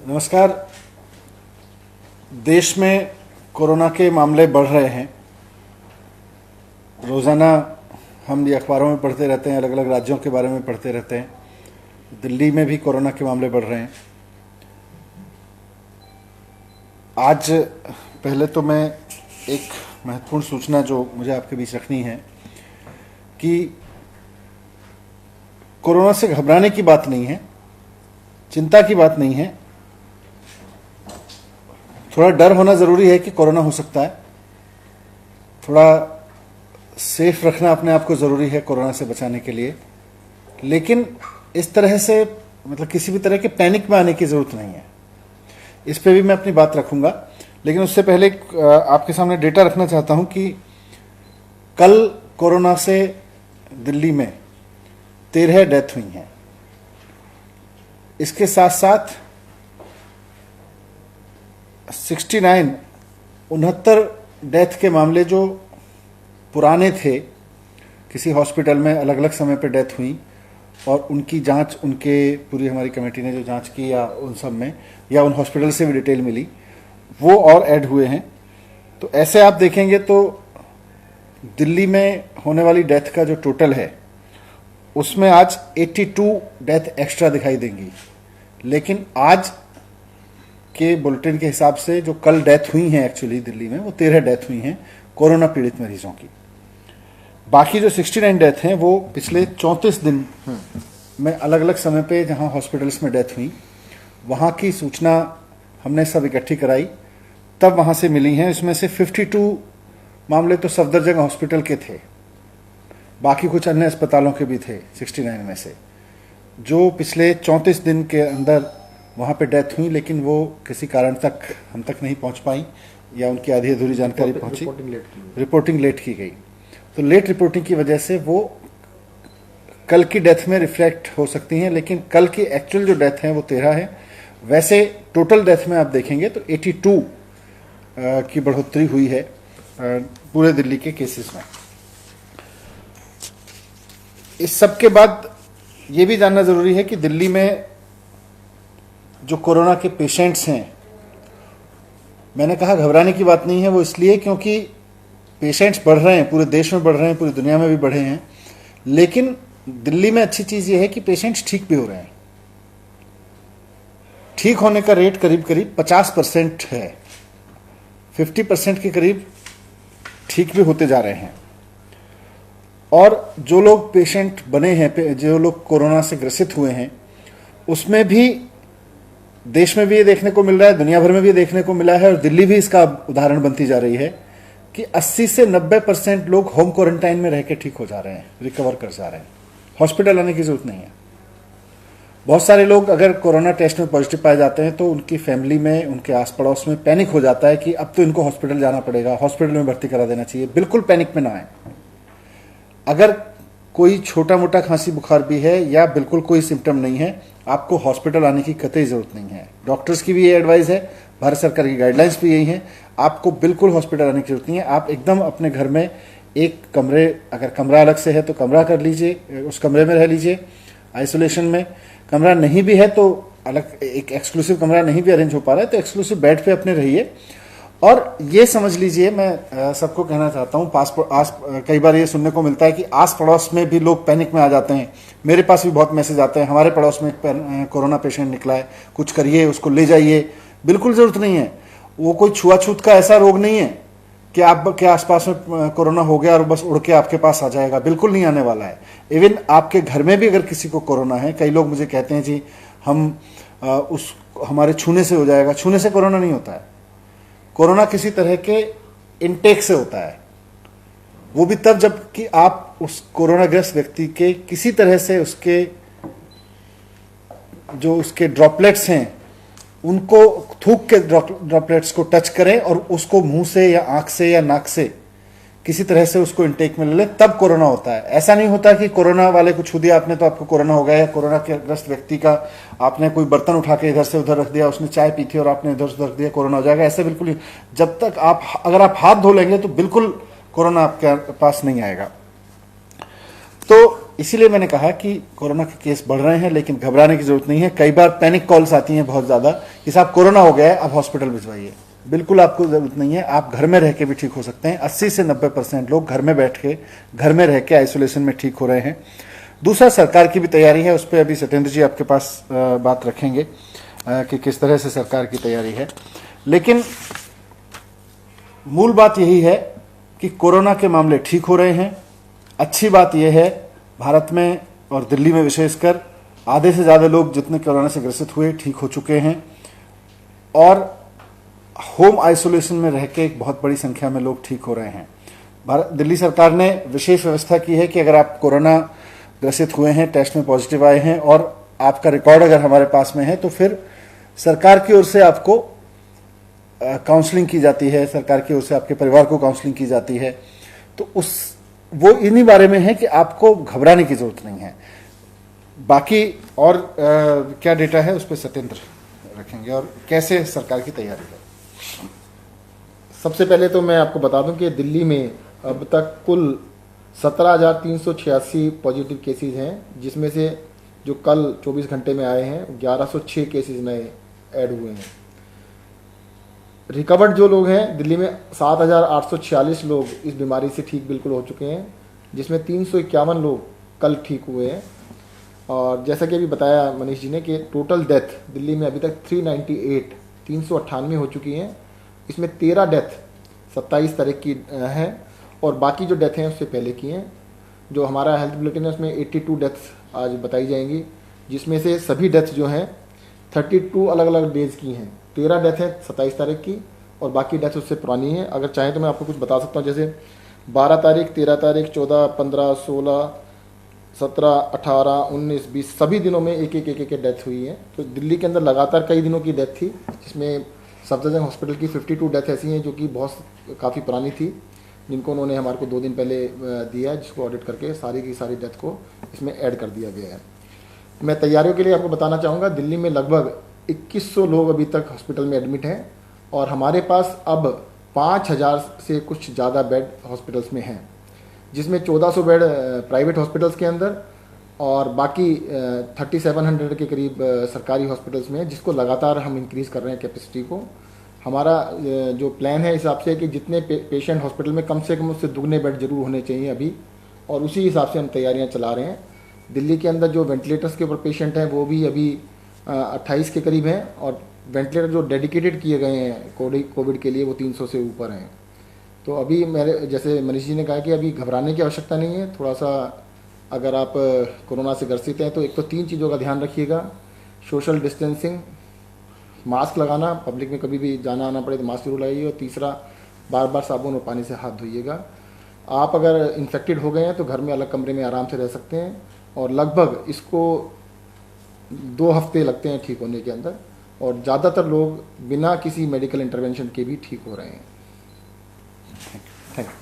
नमस्कार। देश में कोरोना के मामले बढ़ रहे हैं। रोज़ाना हम ये अखबारों में पढ़ते रहते हैं, अलग अलग राज्यों के बारे में पढ़ते रहते हैं। दिल्ली में भी कोरोना के मामले बढ़ रहे हैं। आज पहले तो मैं एक महत्वपूर्ण सूचना जो मुझे आपके बीच रखनी है कि कोरोना से घबराने की बात नहीं है, चिंता की बात नहीं है। थोड़ा डर होना ज़रूरी है कि कोरोना हो सकता है, थोड़ा सेफ रखना अपने आप को ज़रूरी है कोरोना से बचाने के लिए, लेकिन इस तरह से मतलब किसी भी तरह के पैनिक में आने की ज़रूरत नहीं है। इस पे भी मैं अपनी बात रखूंगा, लेकिन उससे पहले आपके सामने डेटा रखना चाहता हूं कि कल कोरोना से दिल्ली में 13 डेथ हुई हैं। इसके साथ साथ 69 डेथ के मामले जो पुराने थे, किसी हॉस्पिटल में अलग अलग समय पर डेथ हुई और उनकी जांच, उनके पूरी हमारी कमेटी ने जो जांच की या उन सब में या उन हॉस्पिटल से भी डिटेल मिली, वो और ऐड हुए हैं। तो ऐसे आप देखेंगे तो दिल्ली में होने वाली डेथ का जो टोटल है उसमें आज 82 डेथ एक्स्ट्रा दिखाई देंगी, लेकिन आज के बुलेटिन के हिसाब से जो कल डेथ हुई हैं एक्चुअली दिल्ली में, वो 13 डेथ हुई हैं कोरोना पीड़ित मरीजों की। बाकी जो 69 डेथ हैं वो पिछले 34 दिन में अलग अलग समय पे जहां हॉस्पिटल्स में डेथ हुई वहां की सूचना हमने सब इकट्ठी कराई, तब वहां से मिली हैं। इसमें से 52 मामले तो सफदरजंग हॉस्पिटल के थे, बाकी कुछ अन्य अस्पतालों के भी थे 69 में से, जो पिछले 34 दिन के अंदर वहाँ पे डेथ हुई, लेकिन वो किसी कारण तक हम तक नहीं पहुँच पाई या उनकी आधी अधूरी जानकारी पहुँची, रिपोर्टिंग लेट की गई। तो लेट रिपोर्टिंग की वजह से वो कल की डेथ में रिफ्लेक्ट हो सकती हैं, लेकिन कल की एक्चुअल जो डेथ है वो 13 है। वैसे टोटल डेथ में आप देखेंगे तो 82 की बढ़ोतरी हुई है पूरे दिल्ली के केसेस में। इस सब के बाद ये भी जानना जरूरी है कि दिल्ली में जो कोरोना के पेशेंट्स हैं, मैंने कहा घबराने की बात नहीं है, वो इसलिए क्योंकि पेशेंट्स बढ़ रहे हैं, पूरे देश में बढ़ रहे हैं, पूरी दुनिया में भी बढ़े हैं, लेकिन दिल्ली में अच्छी चीज ये है कि पेशेंट्स ठीक भी हो रहे हैं। ठीक होने का रेट करीब करीब 50% है, 50% के करीब ठीक भी होते जा रहे हैं। और जो लोग पेशेंट बने हैं, जो लोग कोरोना से ग्रसित हुए हैं, उसमें भी देश में भी ये देखने को मिल रहा है, दुनिया भर में भी देखने को मिला है, और दिल्ली भी इसका उदाहरण बनती जा रही है कि 80 से 90% लोग होम क्वारंटाइन में रह के ठीक हो जा रहे हैं, रिकवर कर जा रहे हैं। हॉस्पिटल आने की जरूरत नहीं है। बहुत सारे लोग अगर कोरोना टेस्ट में पॉजिटिव पाए जाते हैं तो उनकी फैमिली में, उनके आस पड़ोस में पैनिक हो जाता है कि अब तो इनको हॉस्पिटल जाना पड़ेगा, हॉस्पिटल में भर्ती करा देना चाहिए। बिल्कुल पैनिक में ना आए। अगर कोई छोटा मोटा खांसी बुखार भी है या बिल्कुल कोई सिम्टम नहीं है, आपको हॉस्पिटल आने की कतई जरूरत नहीं है। डॉक्टर्स की भी ये एडवाइस है, भारत सरकार की गाइडलाइंस भी यही है, आपको बिल्कुल हॉस्पिटल आने की जरूरत नहीं है। आप एकदम अपने घर में एक कमरे, अगर कमरा अलग से है तो कमरा कर लीजिए, उस कमरे में रह लीजिए आइसोलेशन में। कमरा नहीं भी है तो अलग एक एक्सक्लूसिव कमरा नहीं भी अरेंज हो पा रहा है तो एक्सक्लूसिव बेड पे अपने रहिए। और ये समझ लीजिए, मैं सबको कहना चाहता हूँ, कई बार ये सुनने को मिलता है कि आस पड़ोस में भी लोग पैनिक में आ जाते हैं। मेरे पास भी बहुत मैसेज आते हैं, हमारे पड़ोस में कोरोना पेशेंट निकला है, कुछ करिए, उसको ले जाइए। बिल्कुल जरूरत नहीं है। वो कोई छुआछूत का ऐसा रोग नहीं है कि आपके आसपास में कोरोना हो गया और बस उड़ के आपके पास आ जाएगा। बिल्कुल नहीं आने वाला है। इवन आपके घर में भी अगर किसी को कोरोना है, कई लोग मुझे कहते हैं जी हम हमारे छूने से हो जाएगा। छूने से कोरोना नहीं होता है। कोरोना किसी तरह के इनटेक से होता है, वो भी तब जब कि आप उस कोरोनाग्रस्त व्यक्ति के किसी तरह से उसके जो उसके ड्रॉपलेट्स हैं उनको थूक के ड्रॉपलेट्स को टच करें और उसको मुंह से या आंख से या नाक से किसी तरह से उसको इनटेक में ले लें, तब कोरोना होता है। ऐसा नहीं होता कि कोरोना वाले को छू दिया आपने तो आपको कोरोना हो गया, या कोरोना के ग्रस्त व्यक्ति का आपने कोई बर्तन उठा के इधर से उधर रख दिया, उसने चाय पी थी और आपने इधर से रख दिया, कोरोना हो जाएगा। ऐसे बिल्कुल नहीं। जब तक अगर आप हाथ धो लेंगे तो बिल्कुल कोरोना आपके पास नहीं आएगा। तो इसीलिए मैंने कहा कि कोरोना के केस बढ़ रहे हैं, लेकिन घबराने की जरूरत नहीं है। कई बार पैनिक कॉल्स आती हैं बहुत ज्यादा कि साहब कोरोना हो गया है, अब हॉस्पिटल भिजवाइए। बिल्कुल आपको जरूरत नहीं है, आप घर में रह के भी ठीक हो सकते हैं। 80 से 90% लोग घर में बैठ के, घर में रह के आइसोलेशन में ठीक हो रहे हैं। दूसरा, सरकार की भी तैयारी है, उस पर अभी सत्येंद्र जी आपके पास बात रखेंगे कि किस तरह से सरकार की तैयारी है। लेकिन मूल बात यही है कि कोरोना के मामले ठीक हो रहे हैं। अच्छी बात यह है, भारत में और दिल्ली में विशेषकर आधे से ज़्यादा लोग जितने कोरोना से ग्रसित हुए ठीक हो चुके हैं, और होम आइसोलेशन में रह के एक बहुत बड़ी संख्या में लोग ठीक हो रहे हैं। दिल्ली सरकार ने विशेष व्यवस्था की है कि अगर आप कोरोना ग्रसित हुए हैं, टेस्ट में पॉजिटिव आए हैं और आपका रिकॉर्ड अगर हमारे पास में है, तो फिर सरकार की ओर से आपको काउंसलिंग की जाती है, सरकार की ओर से आपके परिवार को काउंसलिंग की जाती है। तो वो इन्हीं बारे में है कि आपको घबराने की जरूरत नहीं है। बाकी और क्या डेटा है उस पर सत्येंद्र रखेंगे, और कैसे सरकार की तैयारी है। सबसे पहले तो मैं आपको बता दूं कि दिल्ली में अब तक कुल 17,386 पॉजिटिव केसेस हैं, जिसमें से जो कल 24 घंटे में आए हैं 1106 केसेस नए ऐड हुए हैं। रिकवर्ड जो लोग हैं दिल्ली में 7,846 लोग इस बीमारी से ठीक बिल्कुल हो चुके हैं, जिसमें 351 लोग कल ठीक हुए हैं। और जैसा कि अभी बताया मनीष जी ने कि टोटल डेथ दिल्ली में अभी तक 398 हो चुकी हैं। इसमें 13 डेथ 27 तारीख की हैं, और बाकी जो डेथ हैं उससे पहले की हैं। जो हमारा हेल्थ बुलेटिन है उसमें 82 डेथ्स आज बताई जाएंगी, जिसमें से सभी डेथ जो हैं 32 अलग अलग डेज की हैं। 13 डेथ है 27 तारीख की, और बाकी डेथ उससे पुरानी है। अगर चाहें तो मैं आपको कुछ बता सकता हूँ, जैसे 12 तारीख, 13 तारीख, 14, 15, 16, 17, 18, 19, 20 सभी दिनों में एक डेथ हुई है। तो दिल्ली के अंदर लगातार कई दिनों की डेथ थी, जिसमें सफदरजंग हॉस्पिटल की 52 डेथ ऐसी हैं जो कि बहुत काफ़ी पुरानी थी, जिनको उन्होंने हमारे को 2 दिन पहले दिया है, जिसको ऑडिट करके सारी की सारी डेथ को इसमें ऐड कर दिया गया है। मैं तैयारियों के लिए आपको बताना चाहूँगा, दिल्ली में लगभग 2100 लोग अभी तक हॉस्पिटल में एडमिट हैं, और हमारे पास अब 5000 से कुछ ज़्यादा बेड हॉस्पिटल्स में हैं, जिसमें 1400 बेड प्राइवेट हॉस्पिटल्स के अंदर और बाकी 3700 के करीब सरकारी हॉस्पिटल्स में है, जिसको लगातार हम इंक्रीज़ कर रहे हैं कैपेसिटी को। हमारा जो प्लान है इस हिसाब से कि जितने पेशेंट हॉस्पिटल में कम से कम उससे दुगने बेड जरूर होने चाहिए अभी, और उसी हिसाब से हम तैयारियां चला रहे हैं। दिल्ली के अंदर जो वेंटिलेटर्स के ऊपर पेशेंट हैं वो भी अभी 28 के करीब हैं, और वेंटिलेटर जो डेडिकेटेड किए गए हैं कोविड के लिए वो 300 से ऊपर हैं। तो अभी मेरे जैसे मनीष जी ने कहा कि अभी घबराने की आवश्यकता नहीं है। थोड़ा सा अगर आप कोरोना से ग्रसित हैं तो एक तो 3 चीज़ों का ध्यान रखिएगा: सोशल डिस्टेंसिंग, मास्क लगाना, पब्लिक में कभी भी जाना आना पड़े तो मास्क जरूर लगाइए, और तीसरा बार बार साबुन और पानी से हाथ धोइएगा। आप अगर इन्फेक्टेड हो गए हैं तो घर में अलग कमरे में आराम से रह सकते हैं, और लगभग इसको 2 हफ्ते लगते हैं ठीक होने के अंदर, और ज़्यादातर लोग बिना किसी मेडिकल इंटरवेंशन के भी ठीक हो रहे हैं। Thank you.